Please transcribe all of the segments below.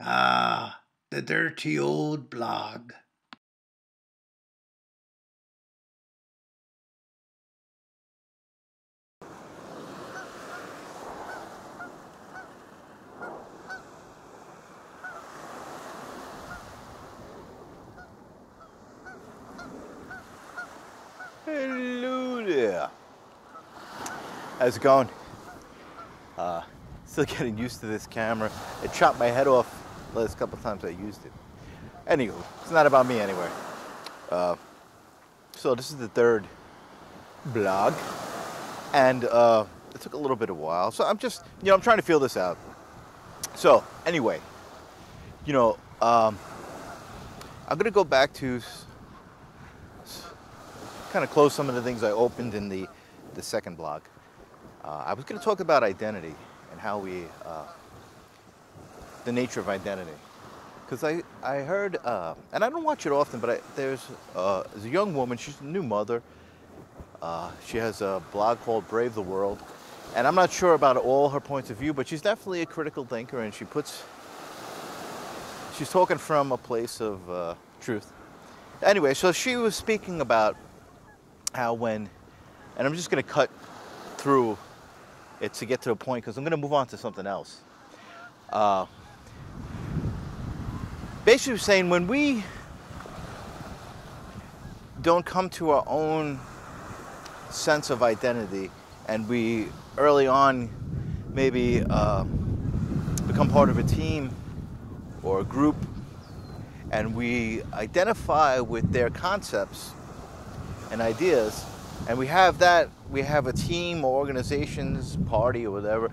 Ah, the dirty old blog. Hello there. How's it going? Still getting used to this camera. It chopped my head off the last couple of times I used it. Anywho, it's not about me anyway. So this is the third blog, and it took a little bit of a while. So I'm just, I'm trying to feel this out. So anyway, I'm gonna go back to kind of close some of the things I opened in the second blog. I was going to talk about identity and how the nature of identity. Because I heard, and I don't watch it often, but there's a young woman, she's a new mother. She has a blog called Brave the World. And I'm not sure about all her points of view, but she's definitely a critical thinker, and she's talking from a place of truth. Anyway, so she was speaking about how and I'm just going to cut through it to get to a point because I'm going to move on to something else. Basically saying when we don't come to our own sense of identity and we early on maybe become part of a team or a group and we identify with their concepts and ideas, and we have a team or organizations, party or whatever,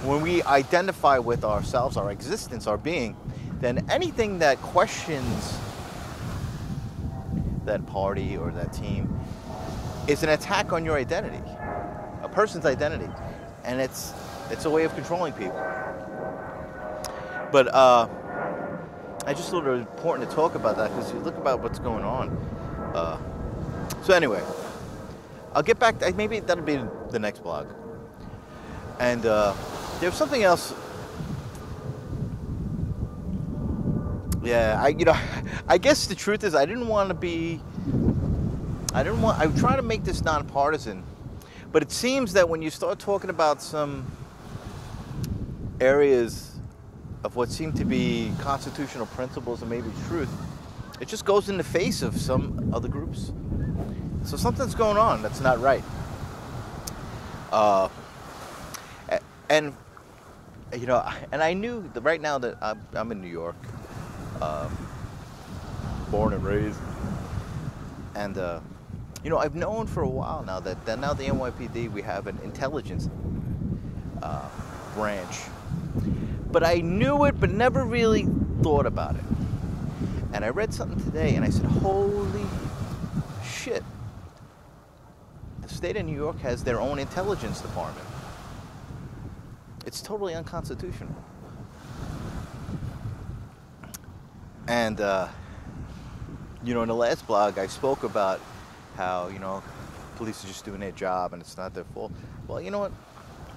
when we identify with ourselves, our existence, our being, then anything that questions that party or that team is an attack on your identity, a person's identity, and it's a way of controlling people. But I just thought it was important to talk about that because you look about what's going on. So anyway, I'll get back. Maybe that'll be the next blog. And there's something else. Yeah, I guess the truth is I try to make this nonpartisan, but it seems that when you start talking about some areas of what seem to be constitutional principles and maybe truth, it just goes in the face of some other groups. So something's going on that's not right. And I knew that right now that I'm in New York, born and raised, and I've known for a while now that now the NYPD, we have an intelligence branch. But I knew it, but never really thought about it. And I read something today, and I said, holy shit. The state of New York has their own intelligence department. It's totally unconstitutional. And, in the last blog, I spoke about how, police are just doing their job, and it's not their fault. Well, you know what?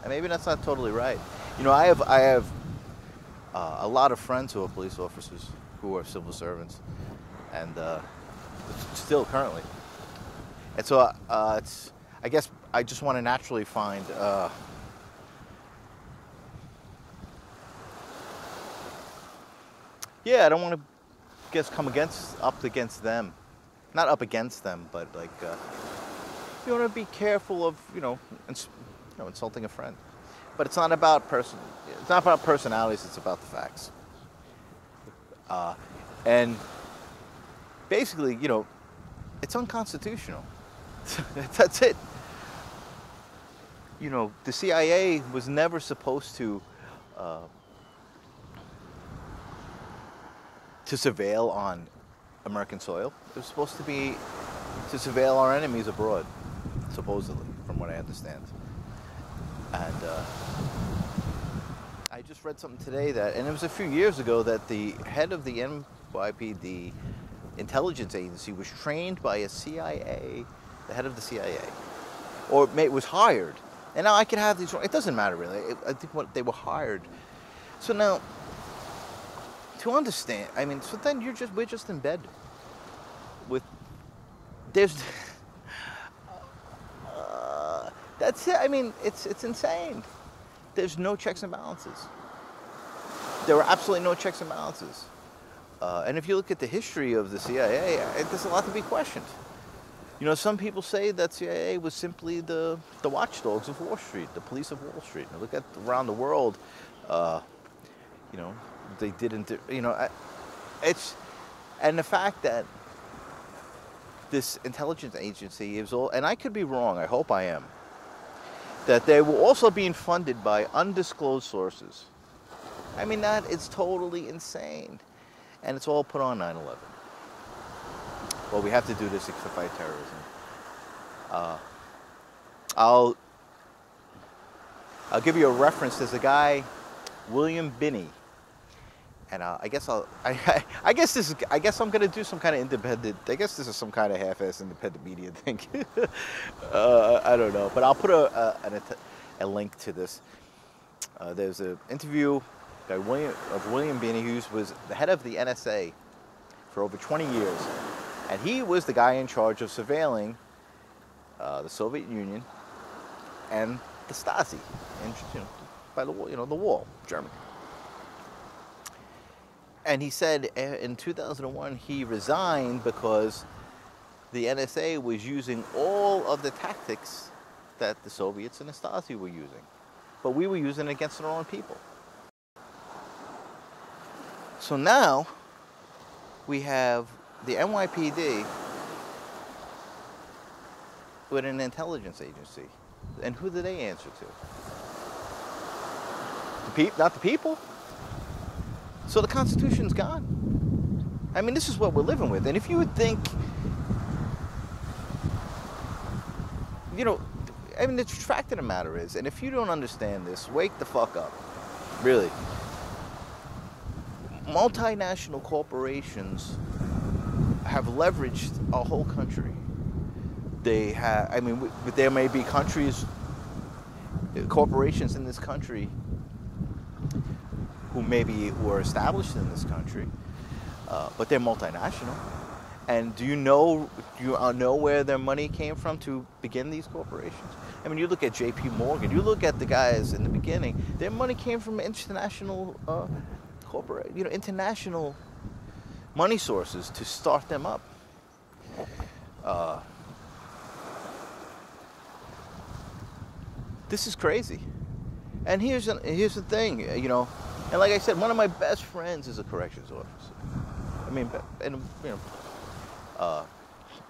Maybe that's not totally right. I have a lot of friends who are police officers, who are civil servants, and still currently. And so I guess I just want to naturally find I don't want to come up against them, not up against them, but like you want to be careful of insulting a friend. But it's not about personalities, it's about the facts. And basically, it's unconstitutional. That's it. The CIA was never supposed to surveil on American soil. It was supposed to be to surveil our enemies abroad, supposedly, from what I understand. And I just read something today and it was a few years ago, that the head of the NYPD intelligence agency was trained by the head of the CIA, or was hired. And now I could have these, it doesn't matter really. I think they were hired. So now, to understand, I mean, so then we're just in bed with, there's, that's it. I mean, it's insane. There's no checks and balances. There were absolutely no checks and balances. And if you look at the history of the CIA, there's a lot to be questioned. You know, some people say that CIA was simply the watchdogs of Wall Street, the police of Wall Street. And look at around the world, you know, they didn't, you know, it's, and the fact that this intelligence agency is all, and I could be wrong, I hope I am, that they were also being funded by undisclosed sources. I mean, that is totally insane. And it's all put on 9/11. Well, we have to do this to fight terrorism. I'll give you a reference. There's a guy, William Binney, and I guess I guess I'm gonna do some kind of independent. I guess this is some kind of half-ass independent media thing. I don't know, but I'll put a link to this. There's an interview by William Binney, who was the head of the NSA for over 20 years. And he was the guy in charge of surveilling the Soviet Union and the Stasi, by the wall, the wall, Germany. And he said in 2001 he resigned because the NSA was using all of the tactics that the Soviets and the Stasi were using, but we were using it against our own people. So now we have the NYPD with an intelligence agency. And who do they answer to? Not the people. So the Constitution's gone. I mean, this is what we're living with. And if you would think, I mean, the fact of the matter is, and if you don't understand this, wake the fuck up. Really. Multinational corporations have leveraged our whole country. They have, I mean, there may be corporations in this country who maybe were established in this country, but they're multinational. And do you know where their money came from to begin these corporations? I mean, you look at J.P. Morgan, you look at the guys in the beginning, their money came from international international money sources to start them up. This is crazy. And here's the thing, and like I said, one of my best friends is a corrections officer. I mean, and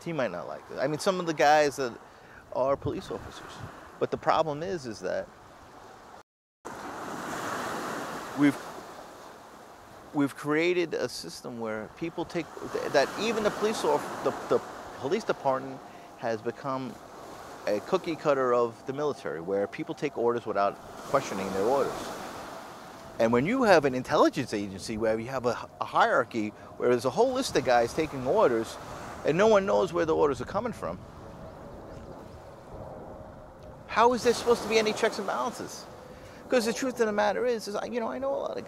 he might not like this. I mean, some of the guys that are police officers. But the problem is that we've created a system where people that even the police department has become a cookie cutter of the military, where people take orders without questioning their orders. And when you have an intelligence agency where you have a hierarchy where there's a whole list of guys taking orders and no one knows where the orders are coming from, how is there supposed to be any checks and balances? Because the truth of the matter is I know a lot of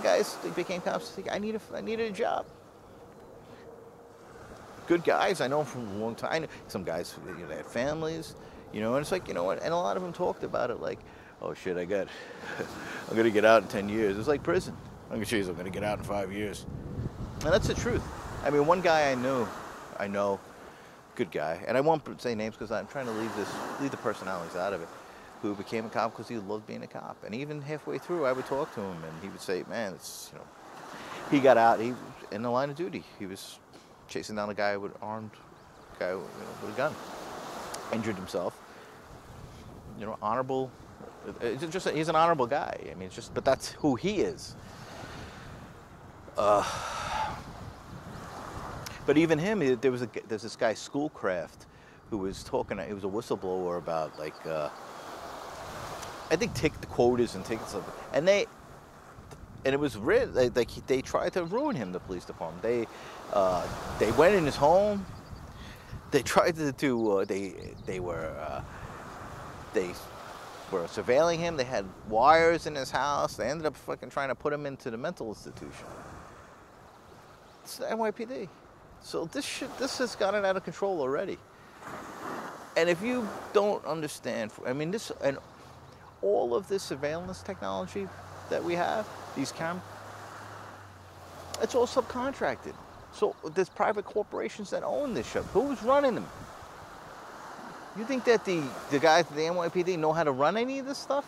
guys they became cops. I needed a job. Good guys, I know from a long time. I know some guys, they had families, and it's like, and a lot of them talked about it like, oh shit, I'm gonna get out in 10 years. It's like prison. I'm gonna get out in 5 years. And that's the truth. I mean, one guy I know, good guy, and I won't say names because I'm trying to leave the personalities out of it, who became a cop because he loved being a cop. And even halfway through, I would talk to him, and he would say, man, he got out, he in the line of duty. He was chasing down a guy with a gun, injured himself. Honorable. He's an honorable guy. I mean, but that's who he is. But even him, there's this guy Schoolcraft who was talking. He was a whistleblower about I think the quotas and tickets, and it was written they tried to ruin him. The police department. They went in his home. They tried to were surveilling him. They had wires in his house. They ended up fucking trying to put him into the mental institution. It's the NYPD. So this has gotten out of control already. And if you don't understand, I mean, this and all of this surveillance technology that we have, these cameras, it's all subcontracted. So there's private corporations that own this shit. Who's running them? You think that the guys at the NYPD know how to run any of this stuff?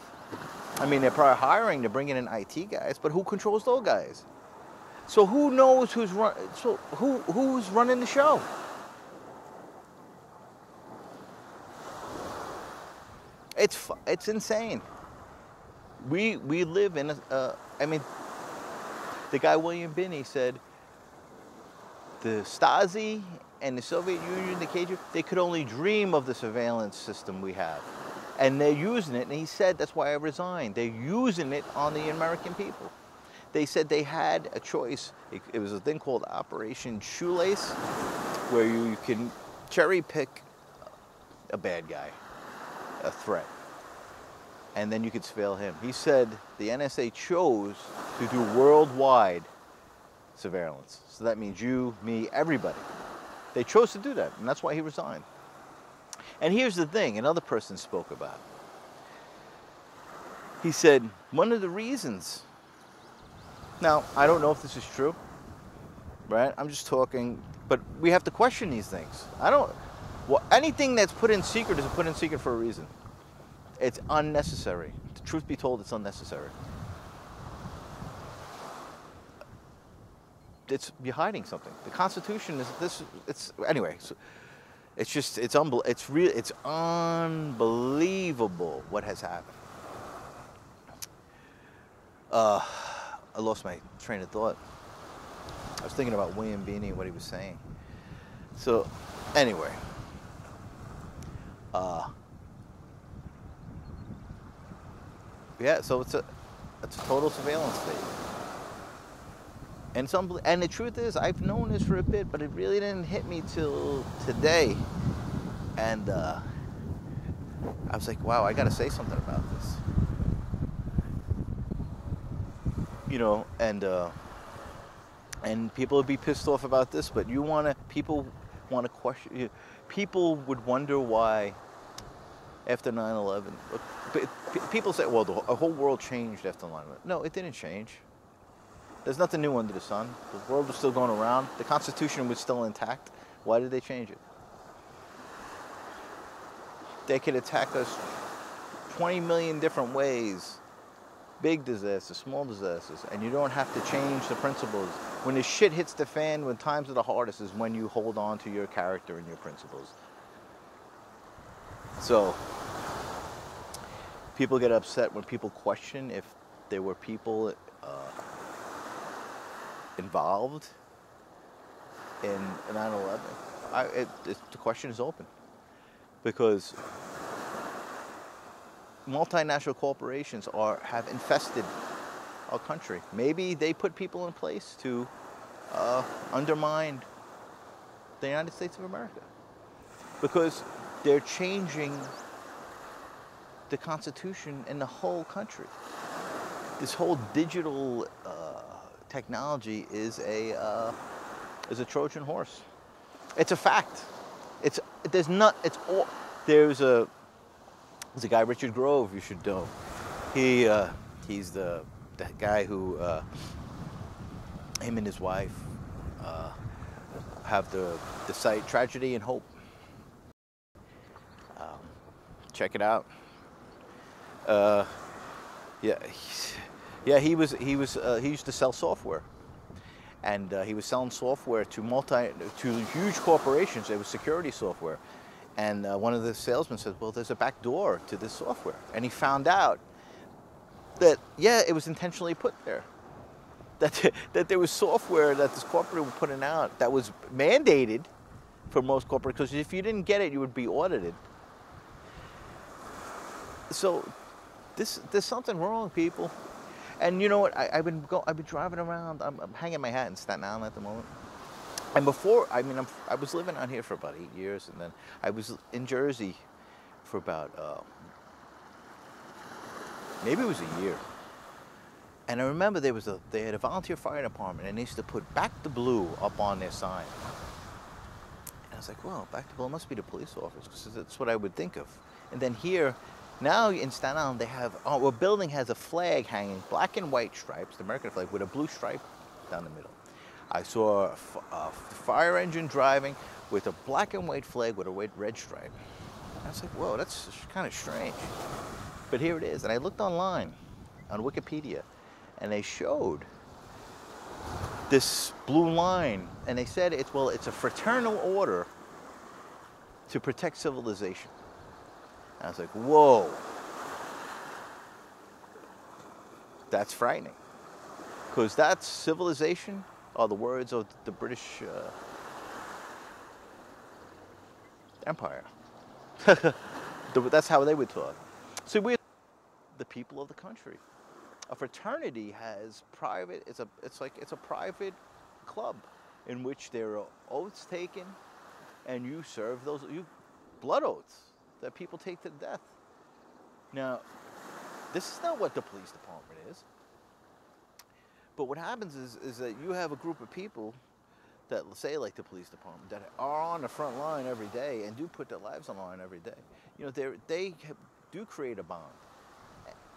I mean, they're probably hiring, they're bringing in IT guys, but who controls those guys? So who knows who's running the show? It's insane. We live in I mean, the guy William Binney said the Stasi and the Soviet Union, the KGB, they could only dream of the surveillance system we have. And they're using it, and he said, that's why I resigned. They're using it on the American people. They said they had a choice. It was a thing called Operation Shoelace, where you can cherry pick a bad guy, a threat, and then you could surveil him. He said the NSA chose to do worldwide surveillance. So that means you, me, everybody. They chose to do that, and that's why he resigned. And here's the thing, another person spoke about. He said, one of the reasons, now, I don't know if this is true, right? I'm just talking, but we have to question these things. Well, anything that's put in secret is put in secret for a reason. It's unnecessary. The truth be told, it's unnecessary. You're hiding something. The Constitution is this. Anyway. So it's unbelievable what has happened. I lost my train of thought. I was thinking about William Binney and what he was saying. So, anyway. Yeah. So it's a total surveillance state. And the truth is, I've known this for a bit, but it really didn't hit me till today. And I was like, wow, I got to say something about this. You know, and people would be pissed off about this, but people want to question. People would wonder why after 9/11, people say, well, the whole world changed after 9/11. No, it didn't change. There's nothing new under the sun. The world was still going around. The Constitution was still intact. Why did they change it? They could attack us 20 million different ways. Big disasters, small disasters. And you don't have to change the principles. When the shit hits the fan, when times are the hardest, is when you hold on to your character and your principles. So, people get upset when people question if there were people involved in 9/11. The question is open because multinational corporations have infested our country. Maybe they put people in place to undermine the United States of America because they're changing the Constitution in the whole country. This whole digital technology is a Trojan horse. It's a fact. There's a guy, Richard Grove, you should know. He's the guy who him and his wife have the site Tragedy and Hope. Check it out. He used to sell software, and he was selling software to huge corporations. It was security software, and one of the salesmen said, "Well, there's a back door to this software," and he found out that it was intentionally put there. That there was software that this corporate was putting out that was mandated for most corporates, because if you didn't get it, you would be audited. So there's something wrong, people. And you know what? I've been driving around. I'm hanging my hat in Staten Island at the moment. And before, I was living out here for about 8 years, and then I was in Jersey for about maybe it was a year. And I remember they had a volunteer fire department, and they used to put "Back the Blue" up on their sign. And I was like, well, "Back the Blue" must be the police officers, because that's what I would think of. And then here, now in Staten Island, they have, a building has a flag hanging, black and white stripes, the American flag, with a blue stripe down the middle. I saw a fire engine driving with a black and white flag with a red stripe. And I was like, whoa, that's kind of strange. But here it is. And I looked online on Wikipedia, and they showed this blue line, and they said it's a fraternal order to protect civilization. And I was like, whoa, that's frightening, because that's civilization are the words of the British Empire. That's how they would talk. So we're the people of the country. A fraternity has private. It's a private club in which there are oaths taken, and you serve those blood oaths that people take to death. Now, this is not what the police department is. But what happens is that you have a group of people that, say, like the police department, that are on the front line every day and do put their lives on the line every day. You know, they do create a bond.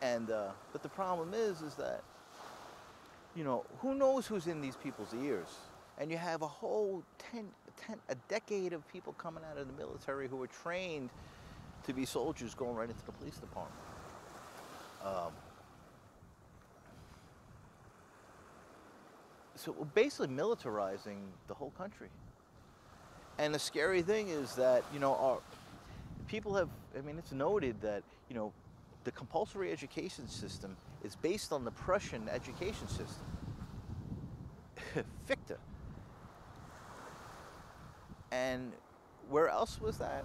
And but the problem is that, you know, who knows who's in these people's ears? And you have a whole a decade of people coming out of the military who are trained to be soldiers going right into the police department. So we're basically militarizing the whole country. And the scary thing is that, you know, our people have, I mean, it's noted that, you know, the compulsory education system is based on the Prussian education system. Fichte. And where else was that?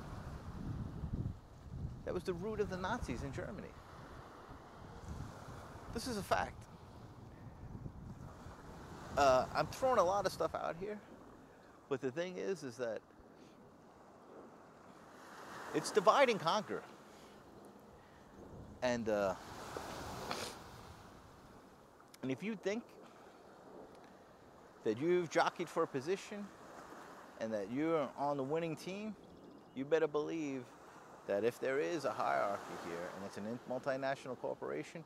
That was the root of the Nazis in Germany. This is a fact. I'm throwing a lot of stuff out here, but the thing is that it's divide and conquer. And if you think that you've jockeyed for a position and that you're on the winning team, you better believe that if there is a hierarchy here and it's a multinational corporation,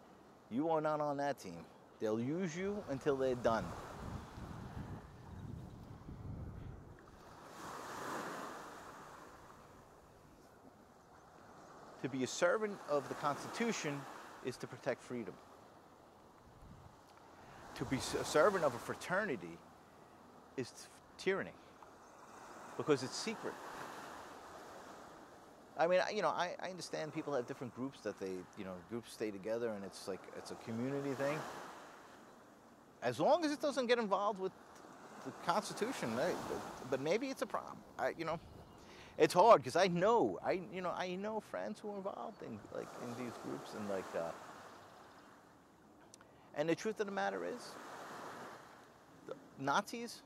you are not on that team. They'll use you until they're done. To be a servant of the Constitution is to protect freedom. To be a servant of a fraternity is tyranny, because it's secret. I mean, you know, I understand people have different groups that they, you know, groups stay together and it's like, it's a community thing. As long as it doesn't get involved with the Constitution, right? But maybe it's a problem. You know, it's hard because I know friends who are involved in these groups, and and the truth of the matter is, the Nazis,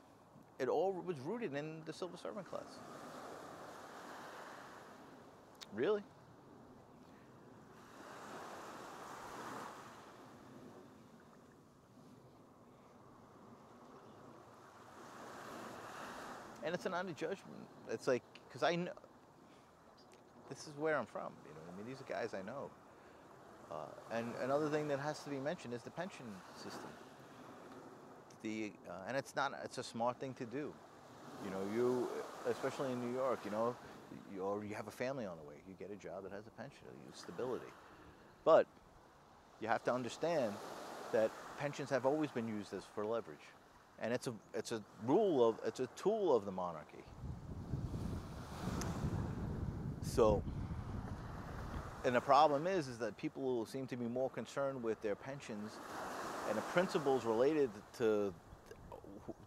it all was rooted in the civil servant class. Really. And it's not a judgment. It's like, because I know, this is where I'm from, you know, I mean, these are guys I know. And another thing that has to be mentioned is the pension system. And it's a smart thing to do. You know, you, especially in New York, you know, you have a family on the way, you get a job that has a pension, you have stability. But you have to understand that pensions have always been used as for leverage. And it's a tool of the monarchy. So, and the problem is that people seem to be more concerned with their pensions and the principles related to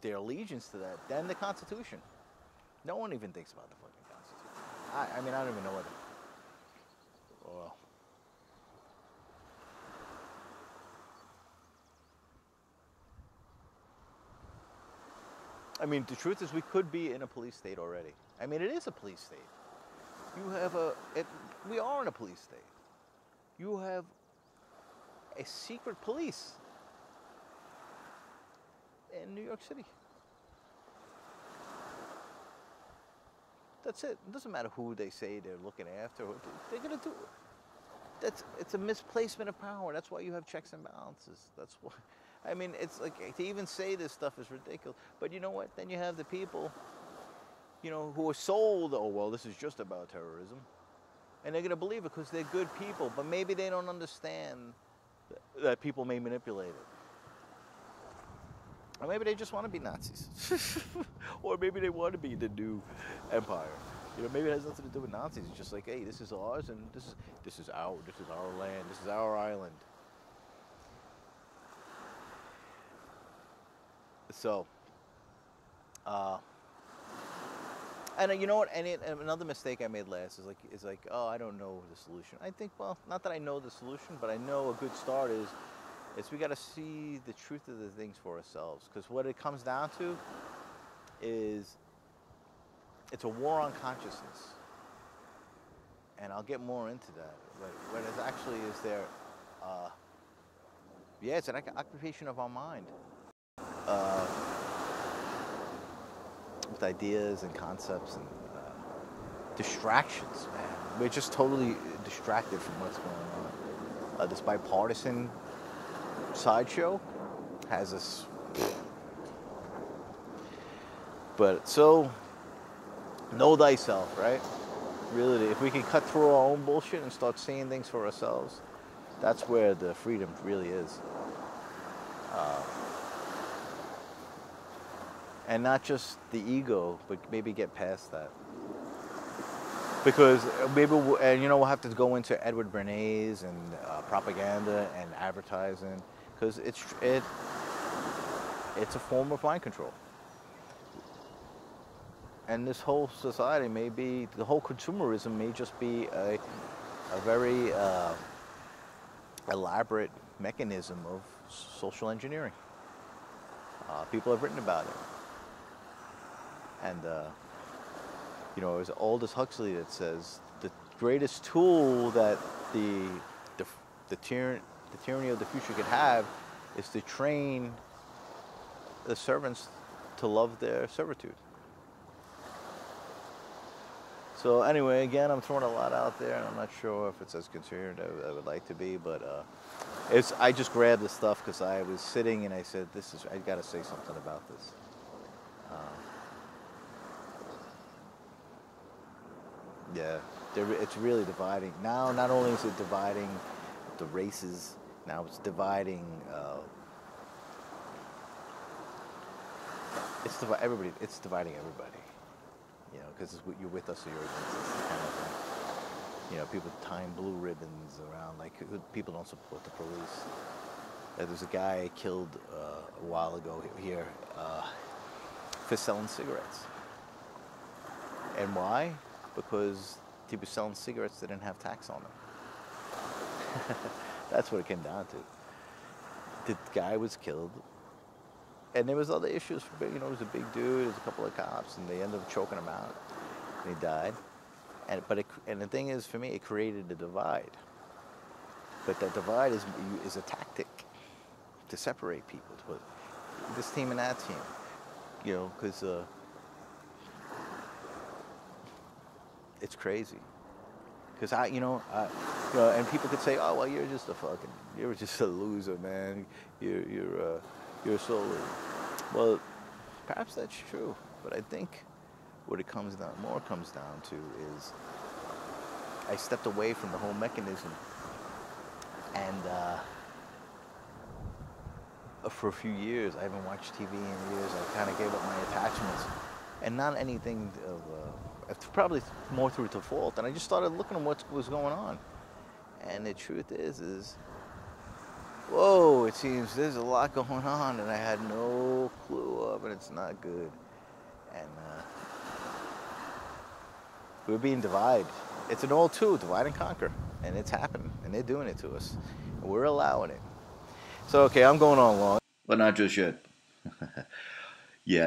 their allegiance to that than the Constitution. No one even thinks about the fucking Constitution. I mean, I don't even know what. Well, I mean, the truth is we could be in a police state already. I mean, it is a police state. We are in a police state. You have a secret police in New York City. That's it. It doesn't matter who they say they're looking after. They're gonna do it. It's a misplacement of power. That's why you have checks and balances. That's why. I mean, it's like to even say this stuff is ridiculous. But you know what? Then you have the people, who are sold. Oh well, this is just about terrorism, and they're gonna believe it because they're good people. But maybe they don't understand that people may manipulate it. Or maybe they just want to be Nazis. Or maybe they want to be the new empire. Maybe it has nothing to do with Nazis. It's just like, hey, this is ours, and this is our land, this is our island. So, and you know what? And another mistake I made last is like, oh, I don't know the solution. I think, well, not that I know the solution, but I know a good start is we got to see the truth of the things for ourselves. Because what it comes down to is it's a war on consciousness. And I'll get more into that. But what it actually is there, yeah, it's an occupation of our mind. With ideas and concepts and distractions, man. We're just totally distracted from what's going on. This bipartisan sideshow has us. But so, know thyself, right? Really, if we can cut through our own bullshit and start seeing things for ourselves, that's where the freedom really is. And not just the ego, but maybe get past that. Because maybe, we'll have to go into Edward Bernays and propaganda and advertising, because it's a form of mind control. And this whole society the whole consumerism may just be a very elaborate mechanism of social engineering. People have written about it. And, it was Aldous Huxley that says the greatest tool that the tyranny of the future could have is to train the servants to love their servitude. So anyway, again, I'm throwing a lot out there, and I'm not sure if it's as concerned as I would like to be, but I just grabbed this stuff because I was sitting and I said, I got to say something about this. Yeah, it's really dividing. Now, not only is it dividing the races, now it's dividing. Everybody. It's dividing everybody. Because you're with us or you're against us, kind of thing. People tying blue ribbons around, like people don't support the police. There's a guy killed a while ago here for selling cigarettes. And why? Because he was selling cigarettes that didn't have tax on them. That's what it came down to. The guy was killed. And there was other issues. It was a big dude. There was a couple of cops, and they ended up choking him out. And he died. And the thing is, for me, it created a divide. But that divide is a tactic to separate people, to put this team and that team. Because it's crazy. Because and people could say, oh well, you're just a loser, man. You're so. Well, perhaps that's true, but I think what it comes down to is I stepped away from the whole mechanism, and for a few years I haven't watched TV in years. I kind of gave up my attachments, and not anything of. It's probably more through default, and I just started looking at what was going on, and the truth is, whoa! It seems there's a lot going on, and I had no clue of, and it's not good. And we're being divided. It's an old tool, divide and conquer, and it's happening, and they're doing it to us, and we're allowing it. So okay, I'm going on long, but not just yet. Yeah,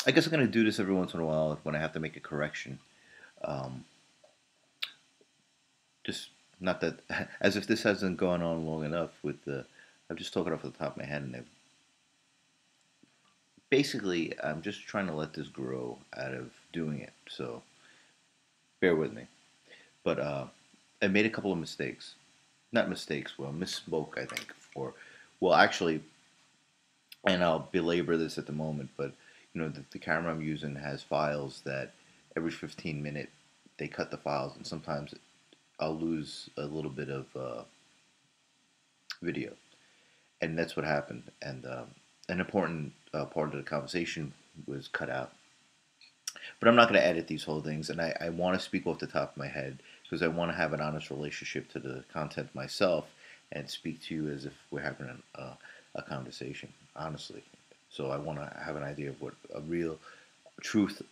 I guess I'm gonna do this every once in a while when I have to make a correction. Um, just not that as if this hasn't gone on long enough with the. I'm just talking off the top of my head, and basically, I'm just trying to let this grow out of doing it. So bear with me. But I made a couple of mistakes. Not mistakes. Well, misspoke. I think. Or, well, actually, and I'll belabor this at the moment. But the camera I'm using has files that every 15 minute they cut the files, and sometimes I'll lose a little bit of video, and that's what happened. And an important part of the conversation was cut out. But I'm not going to edit these whole things, and I want to speak off the top of my head because I want to have an honest relationship to the content myself and speak to you as if we're having a conversation, honestly. So I want to have an idea of what a real truth,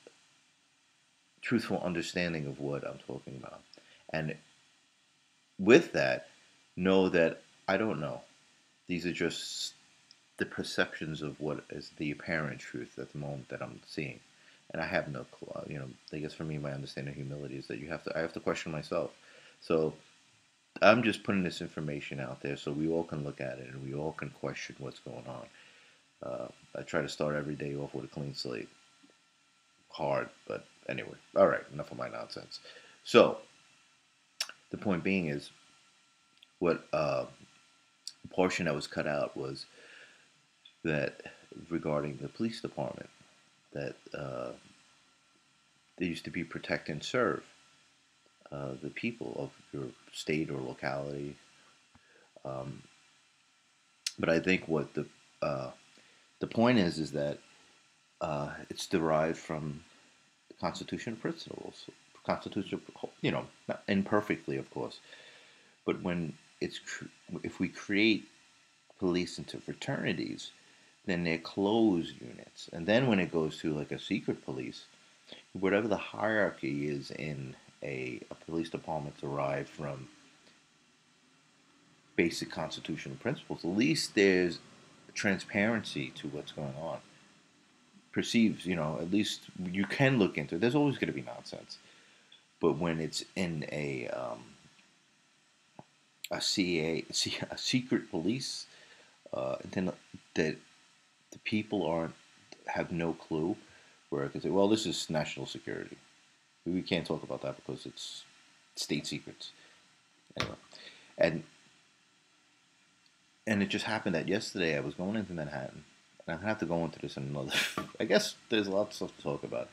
truthful understanding of what I'm talking about, and with that, know that I don't know. These are just the perceptions of what is the apparent truth at the moment that I'm seeing, and I have no clue. I guess for me, my understanding of humility is that I have to question myself. So I'm just putting this information out there so we all can look at it and we all can question what's going on. I try to start every day off with a clean slate. Hard, but anyway. All right, enough of my nonsense. So the point being is what portion that was cut out was that regarding the police department that they used to be protect and serve the people of your state or locality. Um, but I think what the point is that it's derived from constitutional principles. Constitutional, not imperfectly, of course, but when if we create police into fraternities, then they're closed units, and then when it goes to like a secret police, whatever the hierarchy is in a police department derived from basic constitutional principles, at least there's transparency to what's going on. Perceives, at least you can look into it. There's always going to be nonsense, but when it's in a secret police, then that the people aren't have no clue, where I can say, well, this is national security. We can't talk about that because it's state secrets. Anyway, and and it just happened that yesterday I was going into Manhattan, and I have to go into this in another. I guess there's a lot of stuff to talk about,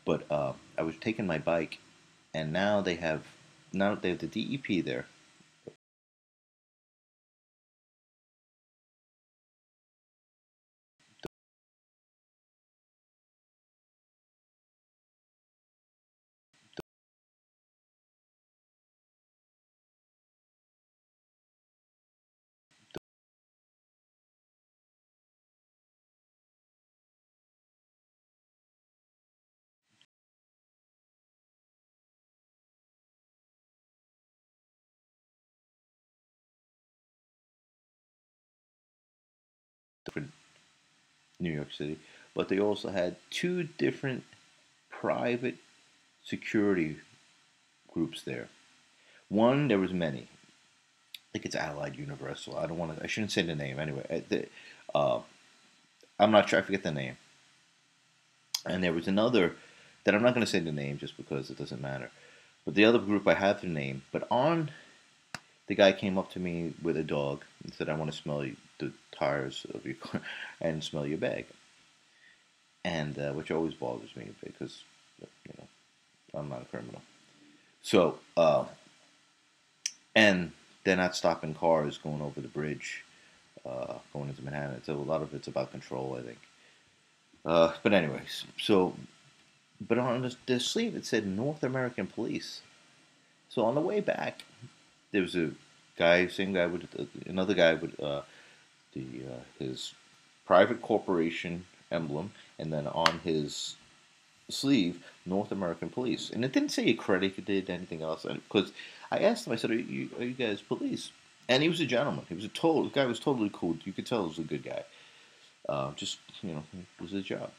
but I was taking my bike, and now they have the DEP there. For New York City, but they also had two different private security groups there. One, there was many. I think it's Allied Universal. I don't want to. I shouldn't say the name anyway. Uh, I'm not sure. I forget the name. And there was another that I'm not going to say the name just because it doesn't matter. But the other group I have the name. But on the guy came up to me with a dog and said, "I want to smell the tires of your car and smell your bag," and which always bothers me because you know I'm not a criminal. So and they're not stopping cars going over the bridge, going into Manhattan. So a lot of it's about control, I think. But anyways, so but on the sleeve it said North American Police. So on the way back, there was a guy, same guy with another guy with the his private corporation emblem, and then on his sleeve, North American Police, and it didn't say accredited anything else. Because I asked him, I said, are you guys police?" And he was a gentleman. He was the guy was totally cool. You could tell he was a good guy. Just it was his job.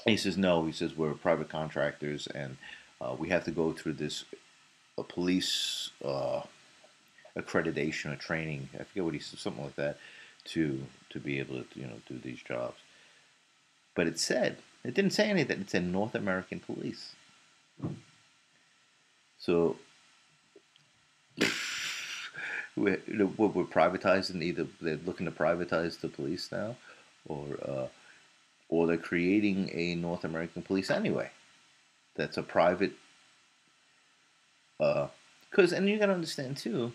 And he says, "No." He says, "We're private contractors, and we have to go through this police. accreditation or training. I forget what he said, something like that, to be able to do these jobs. But it didn't say anything. It said North American Police. So we're privatizing. Either they're looking to privatize the police now, or or they're creating a North American Police anyway. That's a private. Because and you got to understand too.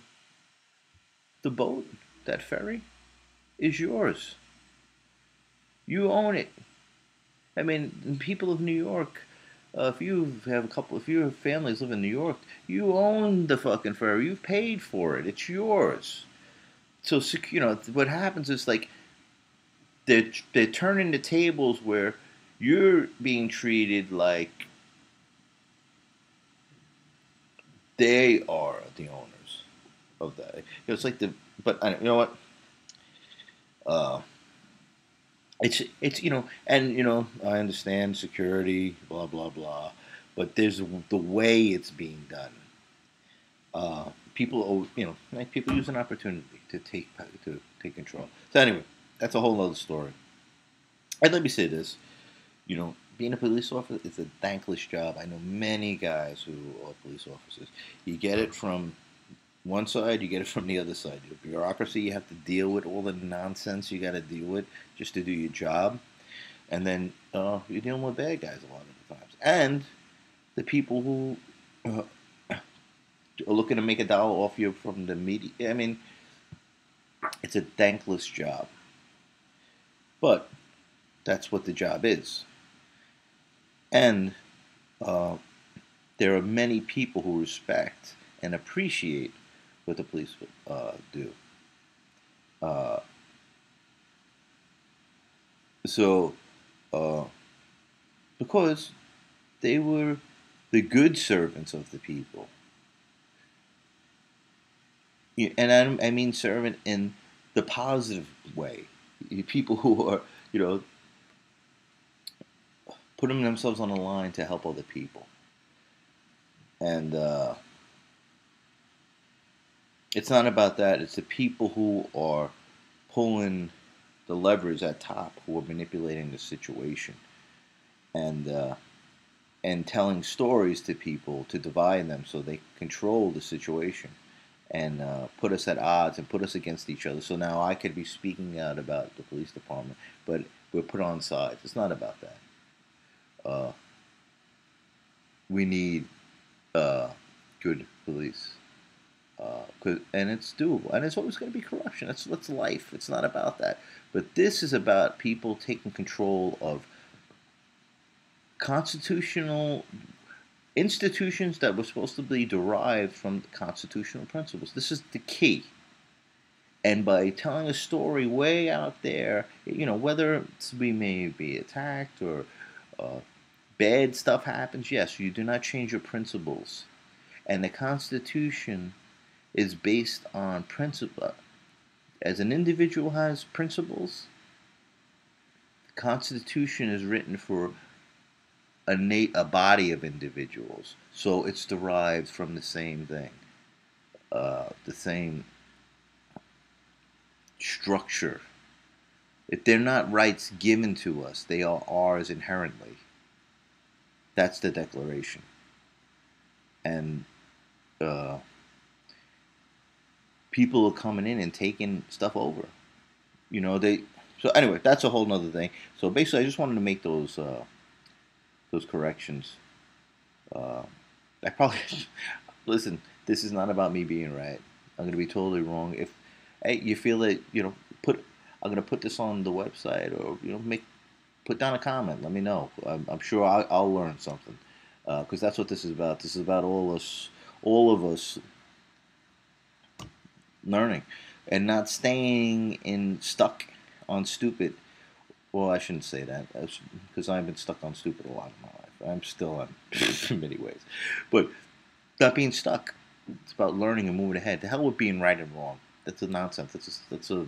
The boat, that ferry, is yours. You own it. I mean, people of New York. If your families live in New York, you own the fucking ferry. You've paid for it. It's yours. So what happens is like they're turning the tables where you're being treated like they are the owners of that. It's like but you know what? Uh, it's and I understand security, blah blah blah, but there's the way it's being done. People, like people use an opportunity to take control. So anyway, that's a whole other story. And let me say this, being a police officer is a thankless job. I know many guys who are police officers. You get it from one side, you get it from the other side. The bureaucracy, you have to deal with all the nonsense you got to deal with just to do your job, and then you're dealing with bad guys a lot of the times, and the people who are looking to make a dollar off you from the media. I mean, it's a thankless job, but that's what the job is, and there are many people who respect and appreciate what the police do. Uh, so, uh, because they were the good servants of the people. And I mean servant in the positive way. People who are, putting themselves on the line to help other people. And it's not about that. It's the people who are pulling the levers at top who are manipulating the situation and telling stories to people to divide them so they control the situation and put us at odds and put us against each other. So now I could be speaking out about the police department, but we're put on sides. It's not about that. We need good police. And it's doable, and it's always going to be corruption. That's life. It's not about that, but this is about people taking control of constitutional institutions that were supposed to be derived from constitutional principles. This is the key. And by telling a story way out there, whether we may be attacked or bad stuff happens, yes, you do not change your principles. And the Constitution is based on principle. As an individual has principles, the Constitution is written for a body of individuals. So it's derived from the same thing, the same structure. If they're not rights given to us, they are ours inherently. That's the Declaration. And people are coming in and taking stuff over. So anyway, that's a whole nother thing. So basically, I just wanted to make those corrections. I probably listen. This is not about me being right. I'm going to be totally wrong. If hey, you feel that I'm going to put this on the website, or put down a comment. Let me know. I'm sure I'll learn something, because that's what this is about. This is about all of us learning and not staying stuck on stupid. Well, I shouldn't say that, because I've been stuck on stupid a lot of my life. I'm still on in many ways, but not being stuck. It's about learning and moving ahead. The hell with being right and wrong. That's a nonsense. It's a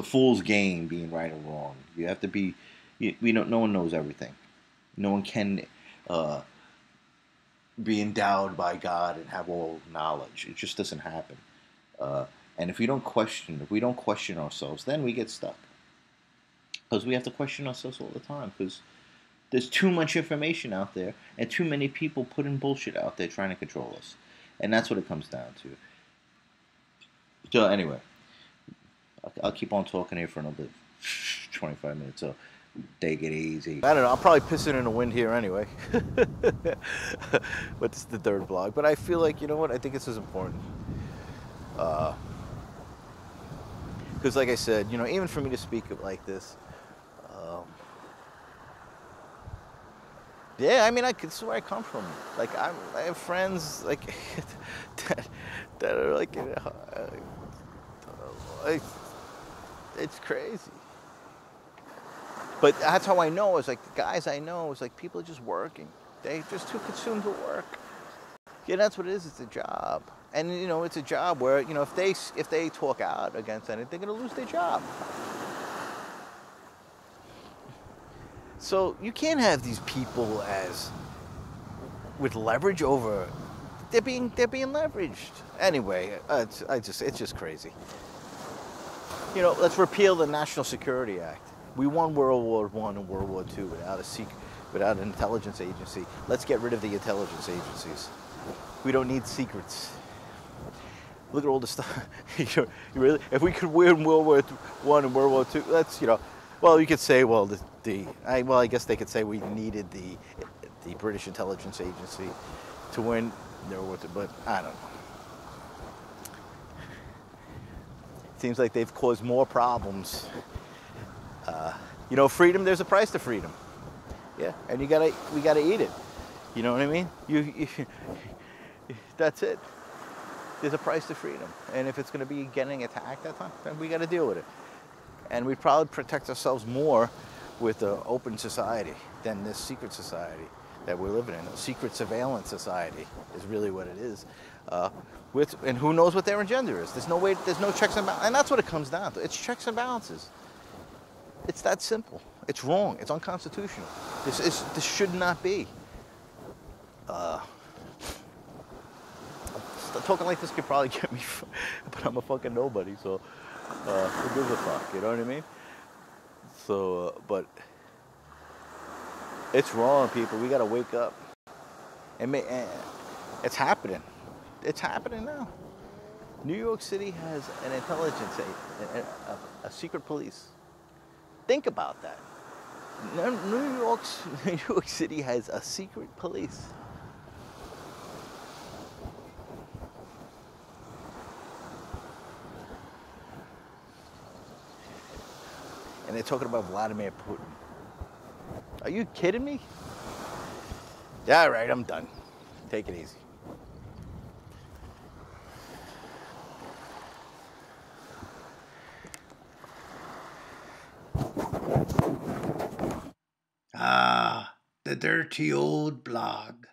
fool's game, being right or wrong. You have to be. No one knows everything. No one can be endowed by God and have all knowledge. It just doesn't happen. And if we don't question ourselves, then we get stuck. Because we have to question ourselves all the time. Because there's too much information out there, and too many people putting bullshit out there trying to control us, and that's what it comes down to. So anyway, I'll keep on talking here for another 25 minutes. So take it easy. I don't know. I'm probably pissing in the wind here anyway. But it's the third vlog. But I feel like, you know what? I think this is important. Because like I said, you know, even for me to speak like this, yeah, I mean, this is where I come from. Like, I have friends like that are like, you know, like, it's crazy. But that's how I know. It's like the guys I know. It's like people are just working. They're just too consumed to work. Yeah, that's what it is. It's a job, and you know, it's a job where, you know, if they talk out against anything, they're gonna lose their job. So you can't have these people as with leverage over. They're being leveraged anyway. It's just crazy. You know, let's repeal the National Security Act. We won World War I and World War II without an intelligence agency. Let's get rid of the intelligence agencies. We don't need secrets. Look at all the stuff. You really, if we could win World War I and World War II, let's, you know, well, you could say, well, I guess they could say we needed the British intelligence agency to win World War II, but I don't know. It seems like they've caused more problems. You know, freedom, there's a price to freedom. Yeah, and we gotta eat it. You know what I mean? That's it. There's a price to freedom. And if it's gonna be getting attacked that time, then we gotta deal with it. And we'd probably protect ourselves more with an open society than this secret society that we're living in. A secret surveillance society is really what it is. And who knows what their agenda is? There's no checks and balances. And that's what it comes down to. It's checks and balances. It's that simple. It's wrong. It's unconstitutional. This should not be. Talking like this could probably get me, but I'm a fucking nobody, so who gives a fuck? You know what I mean? So, but it's wrong, people. We gotta wake up. And it's happening. It's happening now. New York City has an intelligence, a secret police. Think about that. New York City has a secret police. And they're talking about Vladimir Putin. Are you kidding me? Yeah, all right, I'm done. Take it easy. Ah, the dirty old blog.